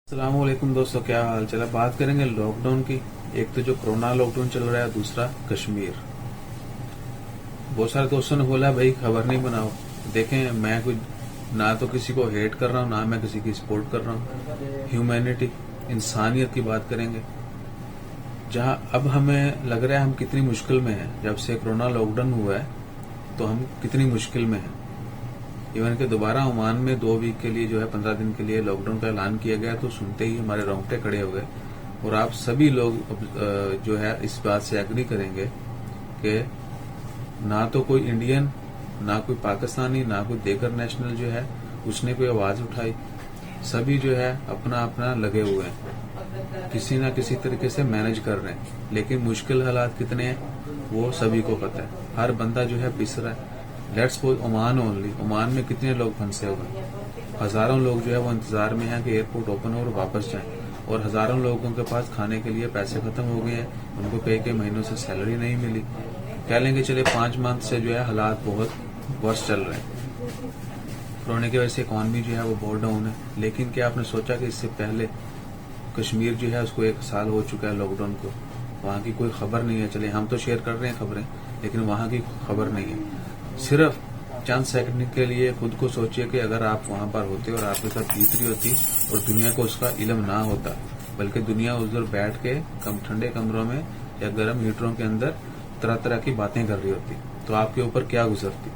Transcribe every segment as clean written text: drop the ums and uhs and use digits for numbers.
अस्सलामुअलैकुम दोस्तों, क्या हाल चाल है। बात करेंगे लॉकडाउन की। एक तो जो कोरोना लॉकडाउन चल रहा है, दूसरा कश्मीर। बहुत सारे दोस्तों ने बोला भाई खबर नहीं बनाओ। देखें, मैं कुछ ना तो किसी को हेट कर रहा हूँ, ना मैं किसी की सपोर्ट कर रहा हूँ। ह्यूमैनिटी, इंसानियत की बात करेंगे। जहाँ अब हमें लग रहा है हम कितनी मुश्किल में हैं। जब से कोरोना लॉकडाउन हुआ है तो हम कितनी मुश्किल में हैं। इवन के दोबारा ओमान में 2 वीक के लिए जो है 15 दिन के लिए लॉकडाउन का ऐलान किया गया, तो सुनते ही हमारे रोंगटे खड़े हो गए। और आप सभी लोग जो है इस बात से एग्री करेंगे कि ना तो कोई इंडियन, ना कोई पाकिस्तानी, ना कोई देगर नेशनल जो है उसने कोई आवाज उठाई। सभी जो है अपना अपना लगे हुए हैं, किसी ना किसी तरीके से मैनेज कर रहे हैं। लेकिन मुश्किल हालात कितने हैं वो सभी को पता है। हर बंदा जो है पिस रहा है। Let's suppose Oman only, Oman में कितने लोग फंसे हुए हैं। हजारों लोग जो है वो इंतजार में हैं कि एयरपोर्ट ओपन हो और वापस जाएं। और हजारों लोगों के पास खाने के लिए पैसे खत्म हो गए हैं, उनको कई महीनों से सैलरी नहीं मिली। कह लेंगे चले 5 मंथ से जो है हालात बहुत वर्ष चल रहे हैं। कोरोना की वजह से इकॉनमी जो है वो बहुत डाउन है। लेकिन क्या आपने सोचा कि इससे पहले कश्मीर जो है उसको 1 साल हो चुका है लॉकडाउन को, वहां की कोई खबर नहीं है। चले हम तो शेयर कर रहे हैं खबरें, लेकिन वहां की खबर नहीं है। सिर्फ चंद सेकंड के लिए खुद को सोचिए कि अगर आप वहां पर होते और आपके साथ बीत रही होती और दुनिया को उसका इल्म ना होता, बल्कि दुनिया उधर बैठ के ठंडे कमरों में या गर्म हीटरों के अंदर तरह तरह की बातें कर रही होती, तो आपके ऊपर क्या गुजरती।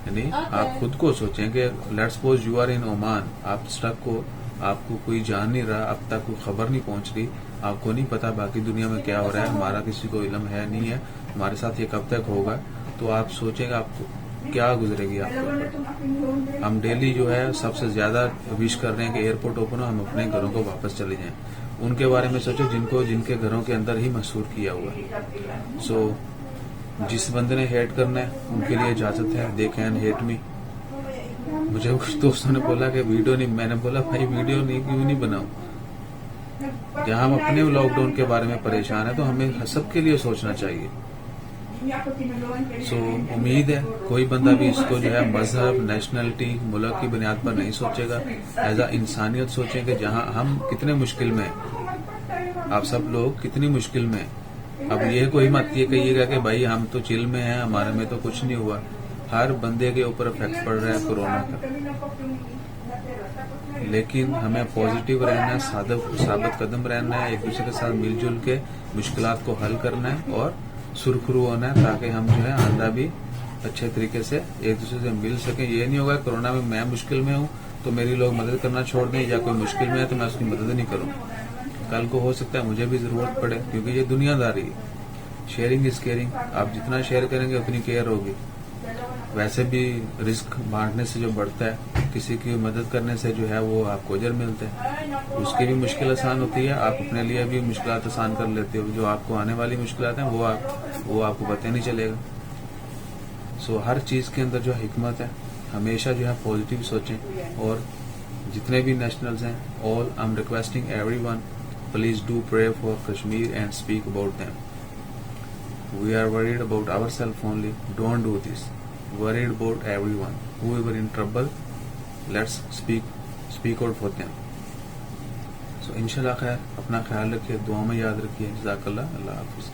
यानी आप खुद को सोचें कि let's suppose you are in Oman, आप स्टक को, आपको कोई जान नहीं रहा, अब तक कोई खबर नहीं पहुंच रही, आपको नहीं पता बाकी दुनिया में क्या हो रहा है, हमारा किसी को इल्म है नहीं है, हमारे साथ ये कब तक होगा। तो आप सोचेंगे आपको क्या गुजरेगी आपको। हम डेली जो है सबसे ज्यादा विश कर रहे हैं कि एयरपोर्ट ओपन हो, हम अपने घरों को वापस चले जाएं। उनके बारे में सोचो जिनके घरों के अंदर ही मशहूर किया हुआ है। सो जिस बंदे ने हेट करना है उनके लिए इजाजत है, दे कैन हेट मी। मुझे कुछ दोस्तों ने बोला कि वीडियो नहीं, मैंने बोला भाई वीडियो नहीं क्यों नहीं बनाऊं। जहां हम अपने लॉकडाउन के बारे में परेशान है तो हमें सबके लिए सोचना चाहिए। उम्मीद है कोई बंदा भी इसको जो है मजहब, नेशनलिटी, मुल्क की बुनियाद पर नहीं सोचेगा। एज अ इंसानियत सोचेंगे। जहां हम कितने मुश्किल में, आप सब लोग कितनी मुश्किल में। अब ये कोई मत ये कहिएगा कि भाई हम तो चिल में हैं, हमारे में तो कुछ नहीं हुआ। हर बंदे के ऊपर इफेक्ट पड़ रहा है कोरोना का। लेकिन हमें पॉजिटिव रहना है, साबित कदम रहना है, एक दूसरे के साथ मिलजुल के मुश्किलात को हल करना है और सुरखरू होना है, ताकि हम जो है आंदा भी अच्छे तरीके से एक दूसरे से मिल सके। ये नहीं होगा कोरोना में मैं मुश्किल में हूँ तो मेरी लोग मदद करना छोड़ दें, या कोई मुश्किल में है तो मैं उसकी मदद नहीं करूँ। कल को हो सकता है मुझे भी जरूरत पड़े, क्योंकि ये दुनियादारी है। Sharing is caring. आप जितना शेयर करेंगे उतनी केयर होगी। वैसे भी रिस्क बांटने से जो बढ़ता है, किसी की मदद करने से जो है वो आपको अजर मिलते हैं, उसकी भी मुश्किल आसान होती है। आप अपने लिए भी मुश्किलात आसान कर लेते हो। जो आपको आने वाली मुश्किलात हैं वो आपको पता नहीं चलेगा। सो हर चीज के अंदर जो हिकमत है, हमेशा जो है पॉजिटिव सोचें। और जितने भी नेशनल्स हैं, all I am requesting everyone, please do pray for Kashmir and speak about them. We are worried about ourselves only, don't do this. Worried about everyone. Whoever in trouble, let's speak out for them. So इंशाल्लाह खैर, अपना ख्याल रखिए, दुआ में याद रखिए। जज़ाकल्लाह, अल्लाह हाफिज़।